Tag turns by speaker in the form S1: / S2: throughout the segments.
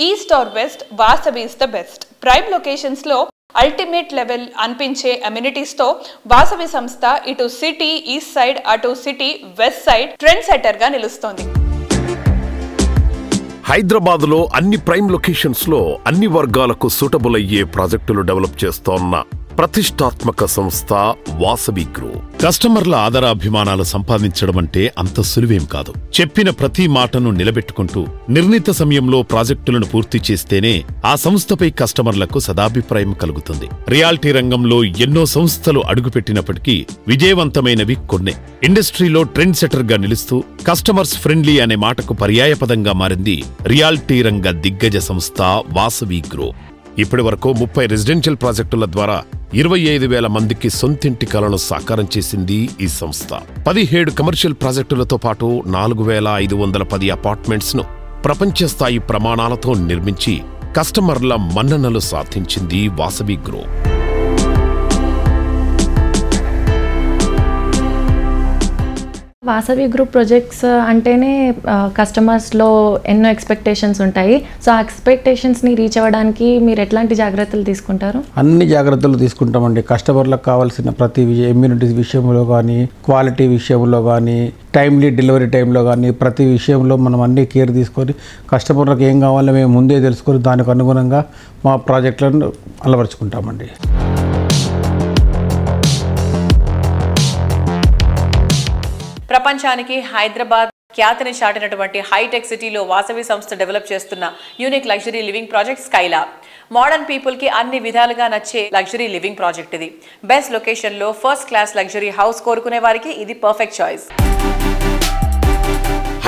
S1: East or west, Vasavi is the best. Prime locations లో ultimate level అనిపించే amenities తో వాసవి సంస్థ ఇటు సిటీ ఈస్ట్ సైడ్, అటు city west side trend setter గా నిలుస్తోంది.
S2: హైదరాబాద్ లో అన్ని ప్రైమ్ లొకేషన్స్ లో అన్ని వర్గాలకు సూటబుల్ అయ్యే ప్రాజెక్టులు డెవలప్ చేస్తోన్న ప్రతిష్టాత్మక సంస్థ వాసవి గ్రూప్. కస్టమర్ల ఆదరాభిమానాలు సంపాదించడం అంటే అంత సులువేం కాదు. చెప్పిన ప్రతి మాటను నిలబెట్టుకుంటూ నిర్ణీత సమయంలో ప్రాజెక్టులను పూర్తి చేస్తేనే ఆ సంస్థపై కస్టమర్లకు సదాభిప్రాయం కలుగుతుంది. రియాలిటీ రంగంలో ఎన్నో సంస్థలు అడుగుపెట్టినప్పటికీ విజయవంతమైనవి కొన్నే. ఇండస్ట్రీలో ట్రెండ్ సెటర్ గా నిలుస్తూ కస్టమర్స్ ఫ్రెండ్లీ అనే మాటకు పర్యాయపదంగా మారింది రియాలిటీ రంగ దిగ్గజ సంస్థ వాసవి గ్రూప్. ఇప్పటి వరకు 30 రెసిడెన్షియల్ ప్రాజెక్టుల ద్వారా 25,000 మందికి సొంతింటి కలను సాకారం చేసింది ఈ సంస్థ. 17 కమర్షియల్ ప్రాజెక్టులతో పాటు 4,510 అపార్ట్మెంట్స్ ను ప్రపంచ స్థాయి ప్రమాణాలతో నిర్మించి కస్టమర్ల మన్ననలు సాధించింది Vasavi group.
S3: Vasavi group projects అంటేనే కస్టమర్స్లో ఎన్నో ఎక్స్పెక్టేషన్స్ ఉంటాయి. సో ఆ ఎక్స్పెక్టేషన్స్ని రీచ్ అవ్వడానికి మీరు ఎట్లాంటి జాగ్రత్తలు తీసుకుంటారు?
S4: అన్ని జాగ్రత్తలు తీసుకుంటామండి. కస్టమర్లకు కావాల్సిన ప్రతి ఇమ్యూనిటీస్ విషయంలో కానీ, క్వాలిటీ విషయంలో కానీ, టైమ్లీ డెలివరీ టైంలో కానీ ప్రతి విషయంలో మనం అన్ని కేర్ తీసుకొని కస్టమర్లకు ఏం కావాలో మేము ముందే తెలుసుకొని దానికి అనుగుణంగా మా ప్రాజెక్టులను అలవరుచుకుంటామండి.
S5: ప్రపంచానికి హైదరాబాద్ ఖ్యాతిని చాటినటువంటి హైటెక్ సిటీలో వాసవి సంస్థ డెవలప్ చేస్తున్న unique luxury living project Skyla. Modern people కి అన్ని విధాలుగా నచ్చే లగ్జరీ లివింగ్ ప్రాజెక్ట్ ఇది. బెస్ట్ లొకేషన్ లో ఫస్ట్ క్లాస్ లగ్జరీ హౌస్ కోరుకునే వారికి ఇది పర్ఫెక్ట్ చాయిస్.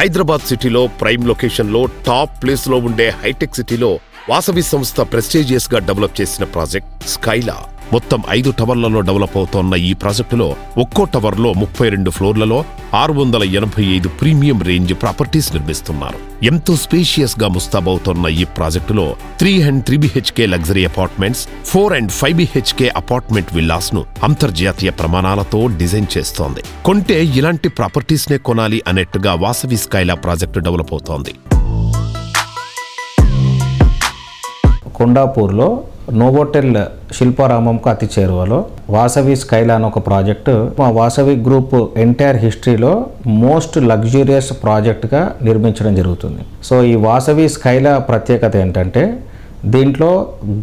S2: హైదరాబాద్ సిటీలో ప్రైమ్ లొకేషన్ లో టాప్ ప్లేస్ లో ఉండే హైటెక్ సిటీలో వాసవి సంస్థ ప్రెస్టీజియస్ గా డెవలప్ చేసిన ప్రాజెక్ట్ స్కైలా. మొత్తం 5 టవర్లలో డెవలప్ అవుతోన్న ఈ ప్రాజెక్టులో ఒక్కో టవర్లో 32 ఫ్లోర్లలో 685 ప్రీమియం రేంజ్ ప్రాపర్టీస్ నిర్మిస్తున్నారు. ఎంతో స్పేషియస్ గా ముస్తాబవుతోన్న ఈ ప్రాజెక్టులో 3 and 3 BHK luxury apartments, 4 and 5 BHK apartment villas ను అంతర్జాతీయ ప్రమాణాలతో డిజైన్ చేస్తోంది. కొంటే ఇలాంటి ప్రాపర్టీస్ నే కొనాలి అన్నట్టుగా వాసవి స్కైలా ప్రాజెక్టు డెవలప్ అవుతోంది.
S6: కొండాపూర్లో నోవోటెల్ శిల్పారామంకు అతి చేరువలో వాసవి స్కైలా అని ఒక ప్రాజెక్టు మా వాసవి గ్రూప్ ఎంటైర్ హిస్టరీలో మోస్ట్ లగ్జూరియస్ ప్రాజెక్ట్గా నిర్మించడం జరుగుతుంది. సో ఈ వాసవి స్కైలా ప్రత్యేకత ఏంటంటే దీంట్లో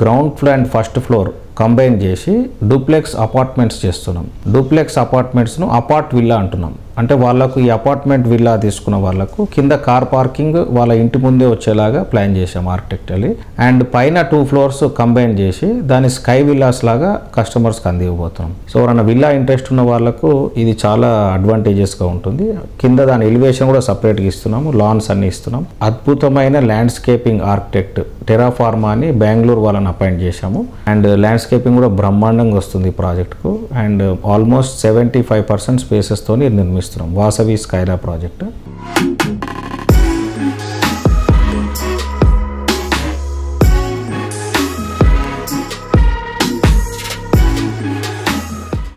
S6: ground floor and first floor combine చేసి డూప్లెక్స్ అపార్ట్మెంట్స్ చేస్తున్నాం. డూప్లెక్స్ అపార్ట్మెంట్స్ను అపార్ట్ విల్లా అంటున్నాం. అంటే వాళ్ళకు ఈ అపార్ట్మెంట్ విల్లా తీసుకున్న వాళ్ళకు కింద కార్ పార్కింగ్ వాళ్ళ ఇంటి ముందే వచ్చేలాగా ప్లాన్ చేసాం ఆర్కిటెక్చర్లీ. అండ్ పైన 2 ఫ్లోర్స్ కంబైన్ చేసి దాని స్కై విల్లాస్ లాగా కస్టమర్స్కి అందివ్వబోతున్నాం. సో ఎవరైనా విల్లా ఇంట్రెస్ట్ ఉన్న వాళ్ళకు ఇది చాలా అడ్వాంటేజెస్గా ఉంటుంది. కింద దాని ఎలివేషన్ కూడా సపరేట్గా ఇస్తున్నాము, లాన్స్ అన్ని ఇస్తున్నాం. అద్భుతమైన ల్యాండ్స్కేపింగ్ ఆర్కిటెక్ట్ టెరాఫార్మా అని బెంగళూరు వాళ్ళని అపాయింట్ చేశాము. అండ్ ల్యాండ్స్కేపింగ్ కూడా బ్రహ్మాండంగా వస్తుంది ఈ ప్రాజెక్టుకు. అండ్ ఆల్మోస్ట్ 75% స్పేసెస్తో నిర్మిస్తున్నాం వాసవి స్కైలా ప్రాజెక్టు.